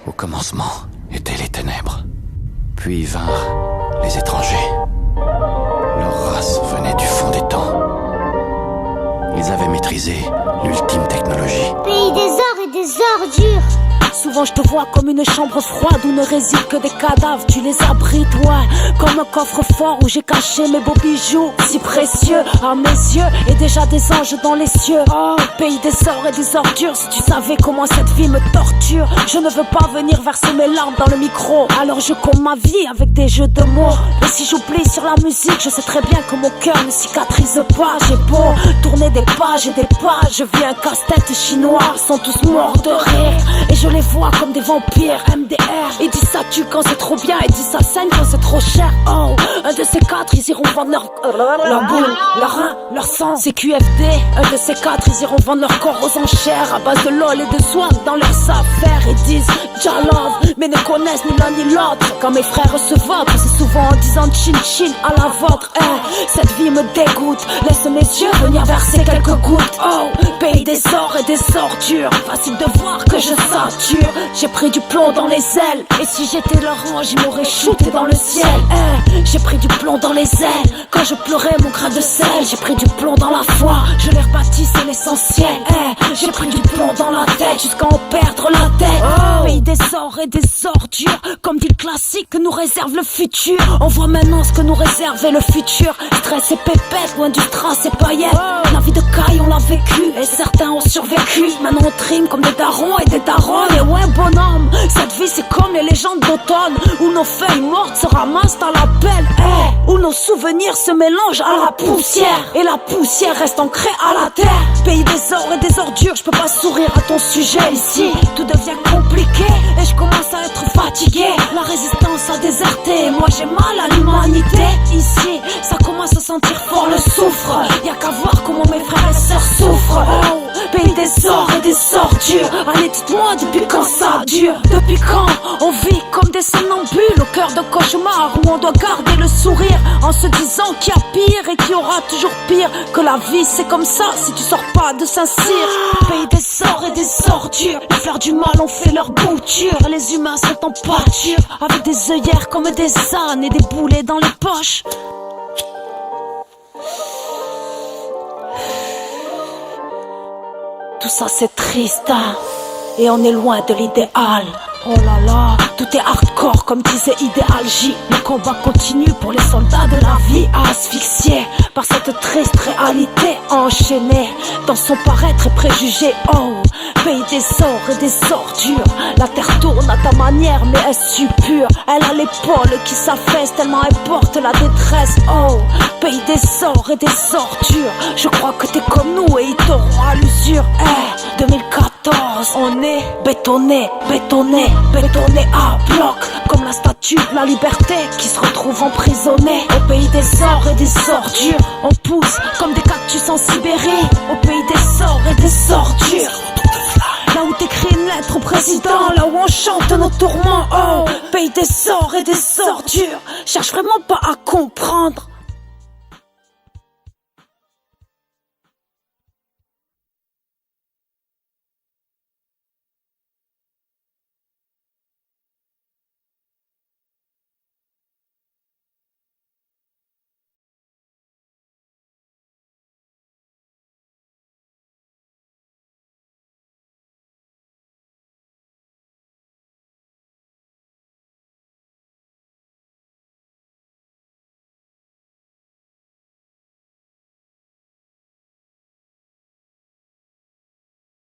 Au commencement étaient les ténèbres, puis vinrent les étrangers. Leur race venait du fond des temps. Ils avaient maîtrisé l'ultime technologie. Pays des ors et des ordures. Souvent je te vois comme une chambre froide où ne résident que des cadavres, tu les abrites, ouais. Comme un coffre-fort où j'ai caché mes beaux bijoux si précieux à mes yeux, et déjà des anges dans les cieux. Oh, pays des ors et des ordures, si tu savais comment cette vie me torture. Je ne veux pas venir verser mes larmes dans le micro, alors je comble ma vie avec des jeux de mots. Et si j'oublie sur la musique, je sais très bien que mon cœur ne cicatrise pas. J'ai beau tourner des pages et des pages, je vis un casse-tête chinois, ils sont tous morts de rire. Et je les vois comme des vampires, MDR. Ils disent ça tue quand c'est trop bien, ils disent ça saigne quand c'est trop cher. Oh, un de ces quatre, ils iront vendre leur boule, leur rein, leur sang. C'est QFD, un de ces quatre, ils iront vendre leur corps aux enchères à base de lol et de swag dans leurs affaires. Ils disent Jah love, mais ne connaissent ni l'un ni l'autre. Quand mes frères se votent, c'est souvent en disant chin chin à la vôtre. Cette vie me dégoûte, laisse mes yeux venir verser quelques gouttes. Oh, pays des ors et des ordures, facile de voir que je sature. J'ai pris du plomb dans les ailes, et si j'étais leur ange, ils m'auraient shooté dans le ciel. J'ai pris du plomb dans les ailes, quand je pleurais mon grain de sel. J'ai pris du plomb dans la foi, je les rebâtis, c'est l'essentiel. J'ai pris du plomb dans la tête, jusqu'à en perdre la tête. Oh. Pays des ors et des ordures, comme dit le classique que nous réserve le futur. On voit maintenant ce que nous réservait le futur. Stress et pépette, loin du strass et paillettes. La vie de caille on l'a vécu, et certains ont survécu. Maintenant on trime comme des darons et des daronnes. Et ouais bonhomme, cette vie c'est comme les légendes d'automne, où nos feuilles mortes se ramassent à la pelle, où nos souvenirs se mélangent à la poussière, et la poussière reste ancrée à la terre. Pays des ors et des ordures, je peux pas sourire à ton sujet ici. Tout devient compliqué, et je commence à être fatigué. La résistance a déserté, moi j'ai mal à l'humanité. Ici, ça commence à sentir fort le soufre. Y'a qu'à voir comment mes frères et sœurs souffrent. Oh, pays des ors et des ordures, allez dites-moi depuis quand ça dure. Depuis quand on vit comme des somnambules au cœur de cauchemar, où on doit garder le sourire en se disant qu'il y a pire et qu'il y aura toujours pire. Que la vie c'est comme ça si tu sors pas de Saint-Cyr. Pays des ors et des ordures, les fleurs du mal ont fait leur bouture. Les humains sont en pâture, avec des œillères comme des ânes et des boulets dans les poches. Tout ça c'est triste, hein, et on est loin de l'idéal. Oh là là, tout est hardcore comme disait Idéal J. Le combat continue pour les soldats de la vie, asphyxiés par cette triste réalité, enchaînée dans son paraître et préjugé. Oh, pays des ors et des ordures, la terre tourne à ta manière mais est-ce pure? Elle a l'épaule qui s'affaisse tellement elle porte la détresse. Oh, pays des ors et des ordures, je crois que t'es comme nous et ils t'auront à l'usure. 2014, on est bétonné, bétonné, bétonné à bloc, comme la statue de la liberté qui se retrouve emprisonnée. Au pays des ors et des ordures, on pousse comme des cactus en Sibérie. Au pays des ors et des ordures, là où t'écris une lettre au président, là où on chante nos tourments. Oh, pays des ors et des ordures, cherche vraiment pas à comprendre.